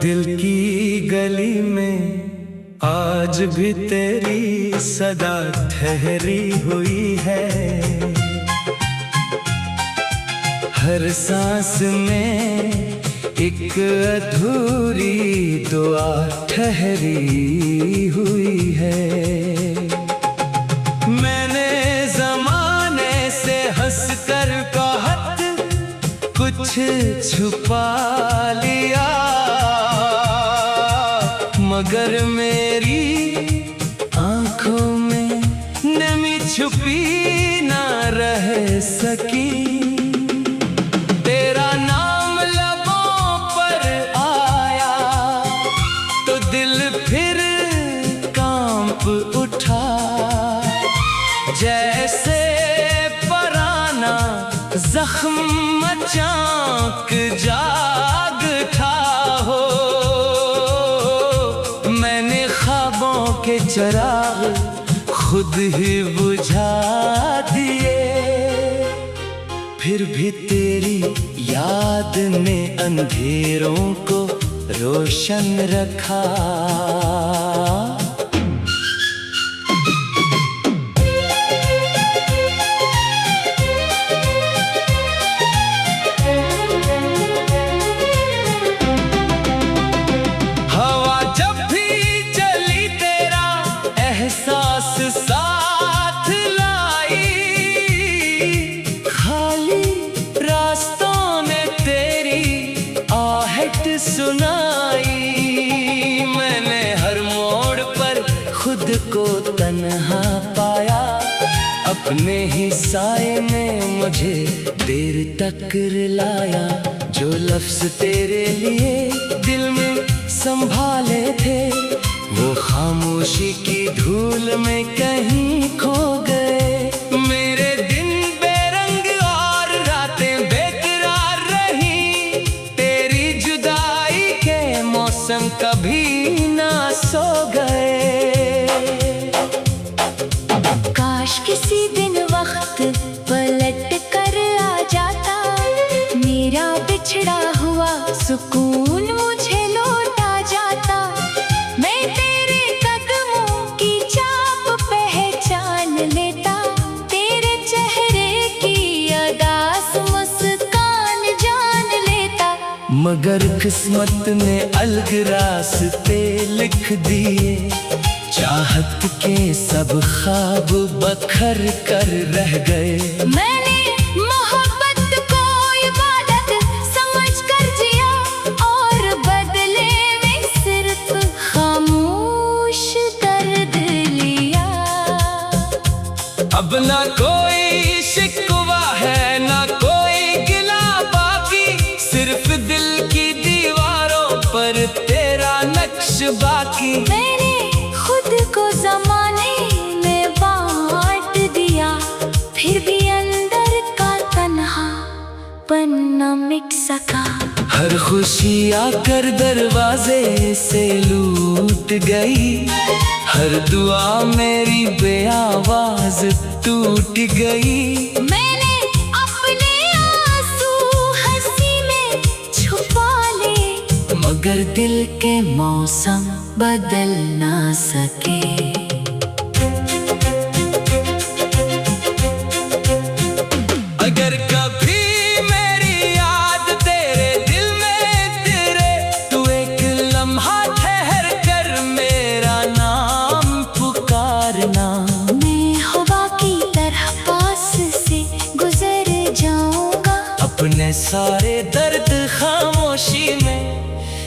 दिल की गली में आज भी तेरी सदा ठहरी हुई है। हर सांस में एक अधूरी दुआ ठहरी हुई है। मैंने ज़माने से हंसकर कहत कुछ छुपा लिया, मगर मेरी आंखों में नमी छुपी ना रह सकी। तेरा नाम लबों पर आया तो दिल फिर कांप उठा, जैसे पराना जख्म अचानक जाग उठा हो। मैंने ख्वाबों के चिराग खुद ही बुझा दिए, फिर भी तेरी याद ने अंधेरों को रोशन रखा। हवा जब भी चली तेरा एहसास साथ लाई, खाली रास्तों ने तेरी आहट सुनाई। मैंने हर मोड़ पर खुद को तन्हा पाया, अपने ही साए ने मुझे देर तक रुलाया। जो लफ्ज तेरे लिए दिल में संभाले थे, वो खामोशी की धूल में कहीं खो गए। मेरे दिन बेरंग और रातें बेकरार रही, तेरी जुदाई के मौसम कभी ना सो गए। काश किसी दिन वक्त पलट कर आ जाता, मेरा बिछड़ा हुआ सुकून मुझे लौटा जाता। मैं तेरे कदमों की चाप पहचान लेता, तेरे चेहरे की अदास मुस्कान जान लेता। मगर किस्मत ने अलग रास्ते लिख दिए, चाहत के सब ख्वाब बखर कर रह गए। मैंने मोहब्बत को इबादत समझ कर जिया, और बदले में सिर्फ खामोश दर्द लिया। अब ना कोई शिकवा है ना कोई गिला बाकी, सिर्फ दिल की दीवारों पर तेरा नक्श बाकी। मैंने खुद को ज़माने में बांट दिया, फिर भी अंदर का तन्हापन न मिट सका। हर खुशी आकर दरवाजे से लूट गई, हर दुआ मेरी बेआवाज टूट गई। मैंने अपने आंसू हंसी में छुपा ले, मगर दिल के मौसम बदल ना सके। अगर कभी मेरी याद तेरे दिल में तेरे, तू एक लम्हा ठहर कर मेरा नाम पुकारना। मैं हवा की तरह पास से गुजर जाऊंगा, अपने सारे दर्द खामोशी में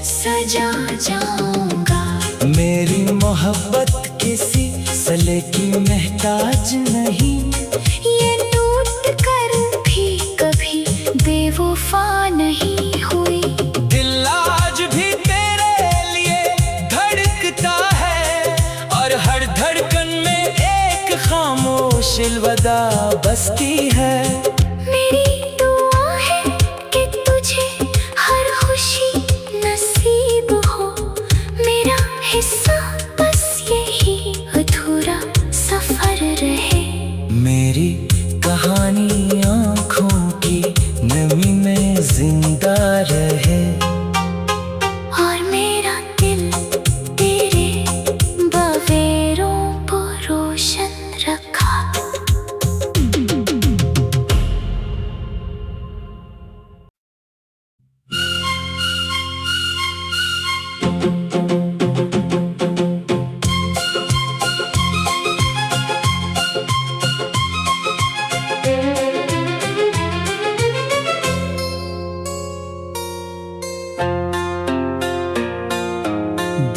सजा जाऊंगा। मेरी मोहब्बत किसी सले की महताज नहीं, ये टूट कर भी कभी बेवफा नहीं हुई। दिल आज भी तेरे लिए धड़कता है, और हर धड़कन में एक खामोश अलविदा बसती है। मेरी दुआ है कि तुझे हर खुशी नसीब हो, मेरा हिस्सा बस यही अधूरा सफर रहे। मेरी कहानी आँखों की नमी में जिंदा रहे। और मैं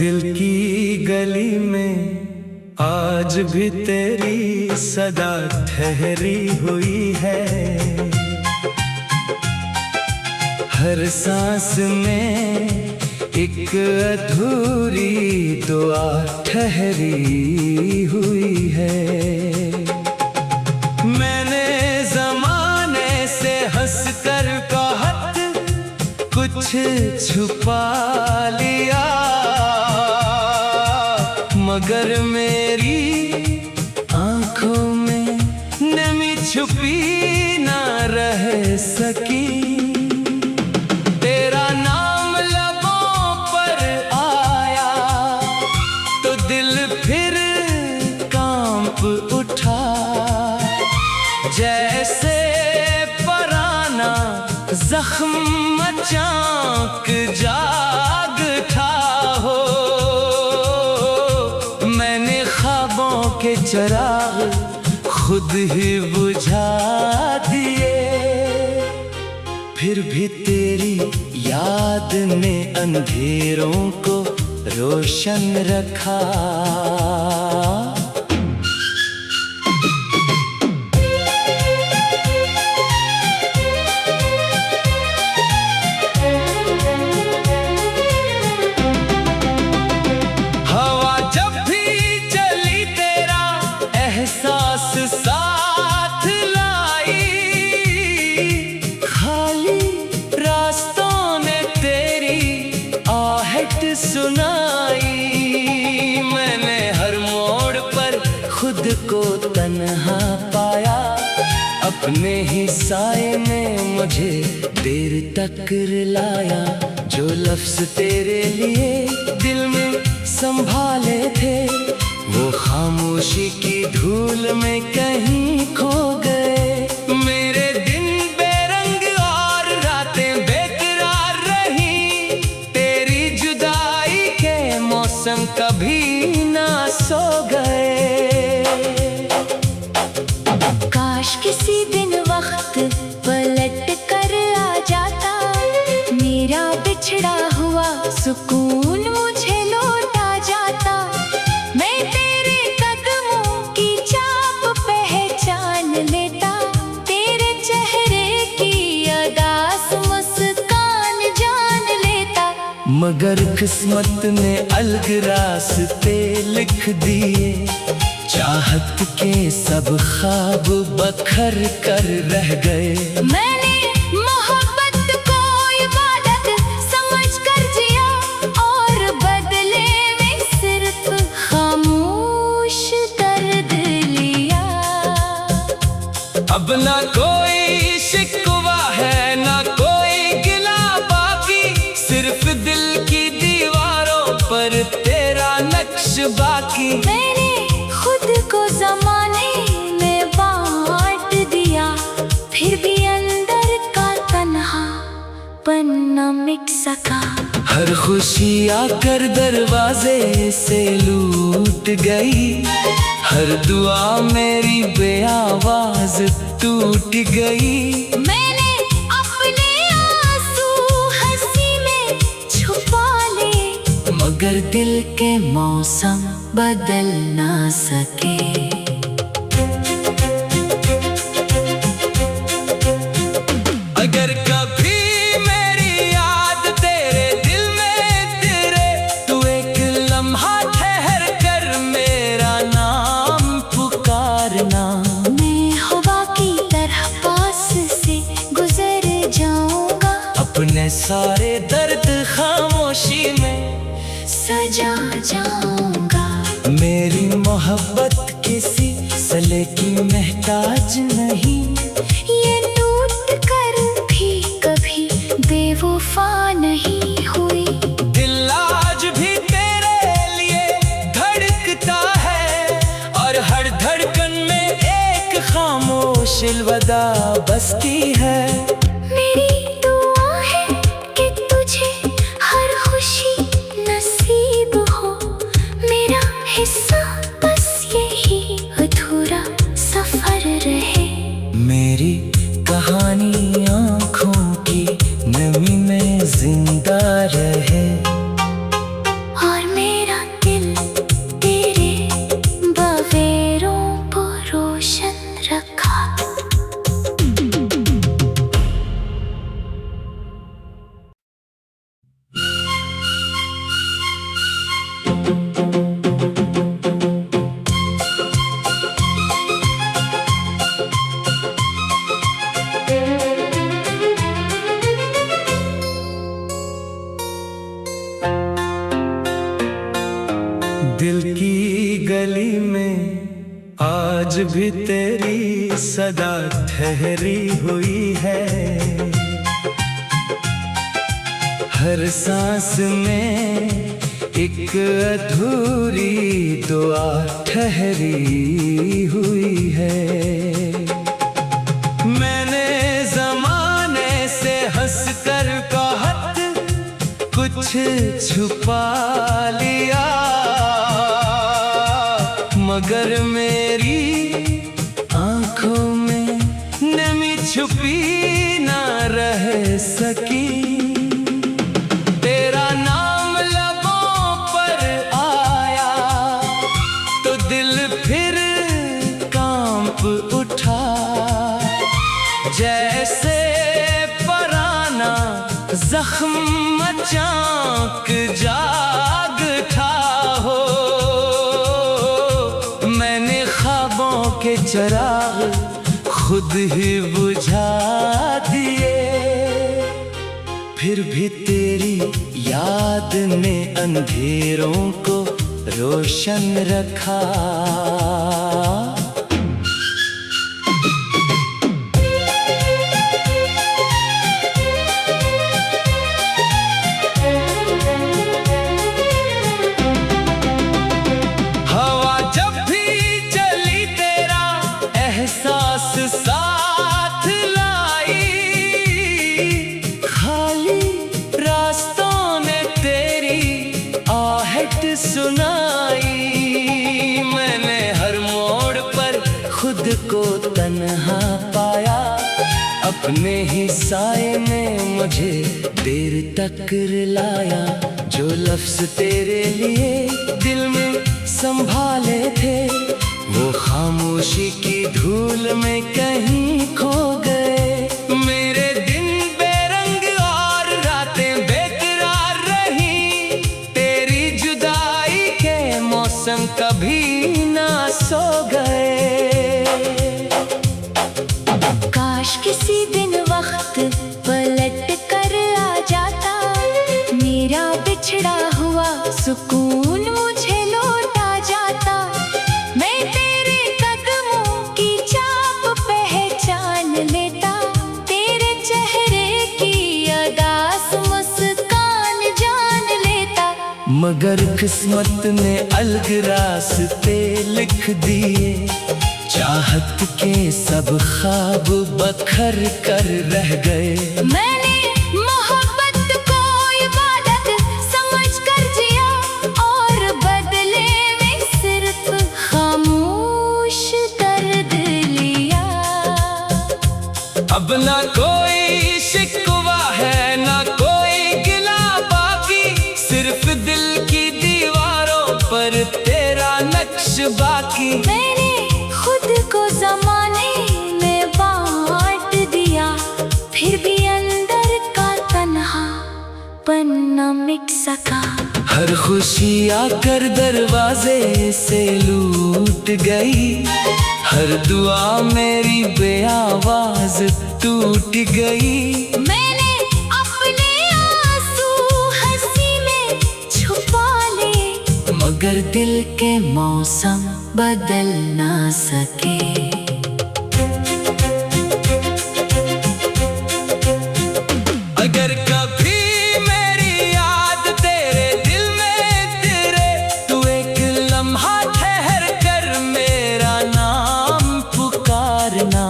दिल की गली में आज भी तेरी सदा ठहरी हुई है। हर सांस में एक अधूरी दुआ ठहरी हुई है। मैंने ज़माने से हंसकर कहत कुछ छुपा लिया, मगर मेरी आंखों में नमी छुपी ना रह सकी। तेरा नाम लबों पर आया तो दिल फिर कांप उठा, जैसे पराना जख्म अचानक जाग उठा हो। मैंने ख्वाबों के चिराग खुद ही बुझा दिए, फिर भी तेरी याद ने अंधेरों को रोशन रखा। हवा जब भी चली तेरा एहसास साथ लाई, खाली रास्तों ने तेरी आहट सुनाई। मैंने हर मोड़ पर खुद को तन्हा पाया, अपने ही साए ने मुझे देर तक रुलाया। जो लफ्ज तेरे लिए दिल में संभाले थे, वो खामोशी की धूल में कहीं खो गए। मेरे दिन बेरंग और रातें बेकरार रही, तेरी जुदाई के मौसम कभी ना सो गए। काश किसी दिन वक्त पलट कर आ जाता, मेरा बिछड़ा हुआ सुकून मुझे लौटा जाता। मैं तेरे कदमों की छाप पहचान लेता, तेरे चेहरे की अदास मुस्कान जान लेता। मगर किस्मत ने अलग रास्ते लिख दिए, चाहत के सब ख्वाब बखर कर रह गए। मैंने मोहब्बत को इबादत समझ कर जिया, और बदले में सिर्फ खामोश दर्द लिया। अब ना कोई शिकवा है ना कोई गिला बाकी, सिर्फ दिल की दीवारों पर तेरा नक्श बाकी। मैंने खुद को ज़माने में बांट दिया, फिर भी अंदर का तन्हापन न मिट सका। हर खुशी आकर दरवाजे से लूट गई, हर दुआ मेरी बेआवाज टूट गई। मैंने अपने आंसू हंसी में छुपा लिए, मगर दिल के मौसम बदल ना सके। अगर कभी मेरी याद तेरे दिल में तेरे, तू एक लम्हा ठहर कर मेरा नाम पुकारना। मैं हवा की तरह पास से गुजर जाऊंगा, अपने सारे दर्द खामोशी में सजा जाऊंगा। मेरी मोहब्बत किसी सले की महताज नहीं, ये टूट कर भी कभी बेवफा नहीं हुई। दिल आज भी तेरे लिए धड़कता है, और हर धड़कन में एक खामोश अलविदा बसती है। मेरी दुआ है कि तुझे हर खुशी नसीब हो, मेरा हिस्सा बस यही अधूरा सफर रहे। मेरी कहानी आँखों की नमी में जिंदा रहे, और मेरा दिल की गली में आज भी तेरी सदा ठहरी हुई है। हर सांस में एक अधूरी दुआ ठहरी हुई है। मैंने ज़माने से हंसकर कहत कुछ छुपा लिया, मगर मेरी आंखों में नमी छुपी ना रह सकी। तेरा नाम लबों पर आया तो दिल फिर कांप उठा, जैसे पराना जख्म चाक जाग उठा हो। मैंने ख्वाबों के चिराग खुद ही बुझा दिए, फिर भी तेरी याद ने अंधेरों को रोशन रखा। हवा जब भी चली तेरा एहसास साथ लाई, खाली रास्तों ने तेरी आहट सुनाई। मैंने हर मोड़ पर खुद को तन्हा पाया, अपने ही साए ने मुझे देर तक रुलाया। जो लफ्ज तेरे लिए दिल में संभाले थे, वो खामोशी की धूल में कहीं खो गए। मेरे दिन बेरंग और रातें बेकरार रही, तेरी जुदाई के मौसम कभी ना सो गए। काश किसी दिन वक्त पलट कर आ जाता, मेरा बिछड़ा हुआ सुकून मुझे लौटा जाता। मैं तेरे कदमों की छाप पहचान लेता, तेरे चेहरे की अदास मुस्कान जान लेता। मगर किस्मत ने अलग रास्ते लिख दिए, चाहत के सब ख्वाब बखर कर रह गए। मैंने मोहब्बत को इबादत समझ कर जिया, और बदले में सिर्फ खामोश दर्द लिया। अब ना कोई शिकवा है ना कोई गिला बाकी, सिर्फ दिल की दीवारों पर तेरा नक्श बाकी। मैंने खुद को ज़माने में बांट दिया, फिर भी अंदर का तन्हापन न मिट सका। हर खुशी आकर दरवाजे से लूट गई, हर दुआ मेरी बेआवाज टूट गई। मैंने अपने आंसू हंसी में छुपा लिए, मगर दिल के मौसम बदल ना सके। अगर कभी मेरी याद तेरे दिल में तेरे, तू एक लम्हा ठहर कर मेरा नाम पुकारना।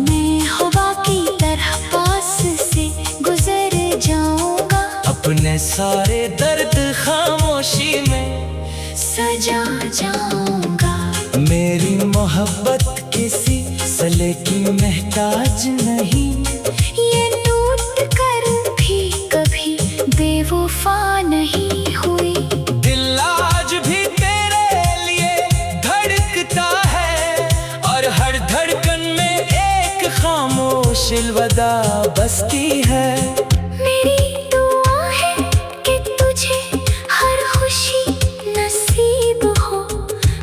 मैं हवा की तरह पास से गुजर जाऊंगा, अपने सारे दर्द खामोशी में सजा जाऊंगा। मेरी मोहब्बत किसी सले की महताज नहीं, ये टूट कर भी कभी बेवफा नहीं हुई। दिल आज भी तेरे लिए धड़कता है, और हर धड़कन में एक खामोश अलविदा बसती है। मेरी दुआ है कि तुझे हर खुशी नसीब हो,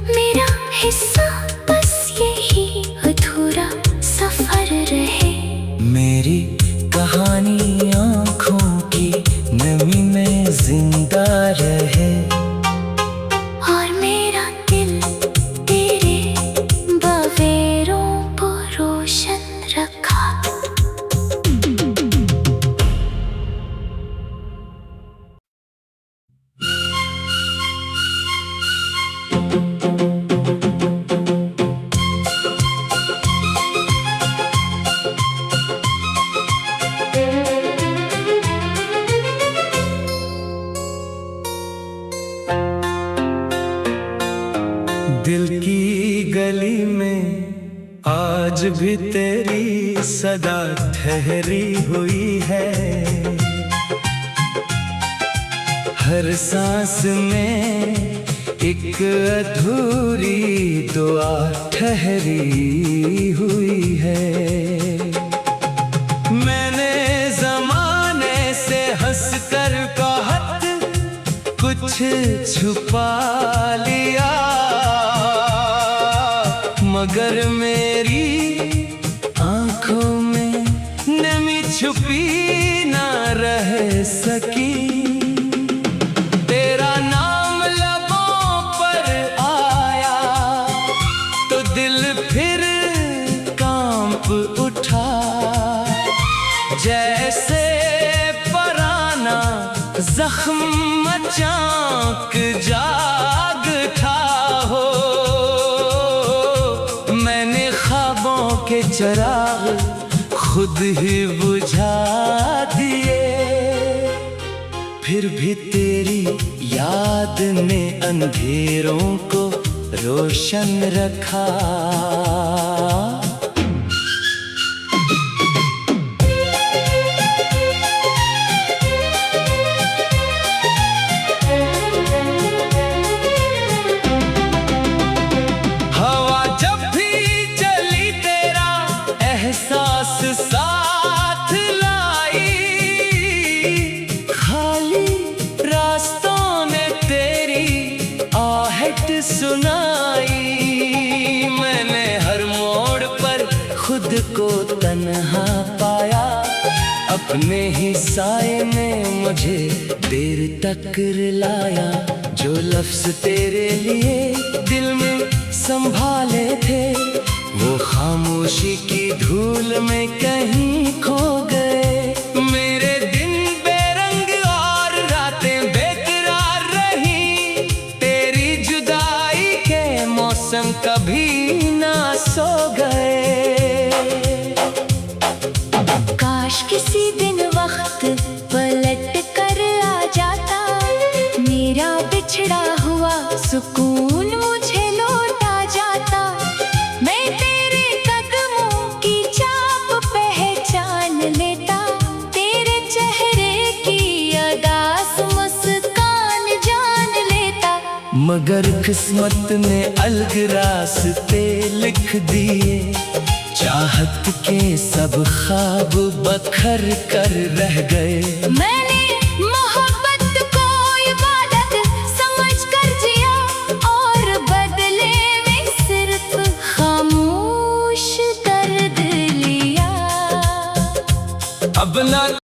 मेरा हिस्सा बस यही अधूरा सफर रहे। मेरी कहानी आँखों की नमी में जिंदा रहे, और मेरा दिल की गली में आज भी तेरी सदा ठहरी हुई है। हर सांस में एक अधूरी दुआ ठहरी हुई है। मैंने ज़माने से हंसकर कहत कुछ छुपा लिया, मगर मेरी आंखों में नमी छुपी ना रह सकी। तेरा नाम लबों पर आया तो दिल फिर कांप उठा, जैसे पराना जख्म चाक जाग था हो। मैंने ख्वाबों के चिराग खुद ही बुझा दिए, फिर भी तेरी याद ने अंधेरों को रोशन रखा। हवा जब भी चली तेरा एहसास साथ लाई, खाली रास्तों ने तेरी आहट सुनाई। मैंने हर मोड़ पर खुद को तन्हा पाया, अपने ही साए ने मुझे देर तक रुलाया। जो लफ्ज तेरे लिए दिल में संभाले थे, वो खामोशी की धूल में कहीं खो गए। मेरे दिन बेरंग और रातें बेकरार रही, तेरी जुदाई के मौसम कभी ना सो गए। काश किसी दिन वक्त पलट कर आ जाता, मेरा बिछड़ा हुआ सुकून मुझे लौटा जाता। मैं तेरे कदमों की छाप पहचान लेता, तेरे चेहरे की अदास मुस्कान जान लेता। मगर किस्मत ने अलग रास्ते लिख दिए, चाहत के सब ख्वाब बखर कर रह गए। मैंने मोहब्बत को इबादत समझ कर जिया, और बदले में सिर्फ खामोश दर्द लिया। अब ना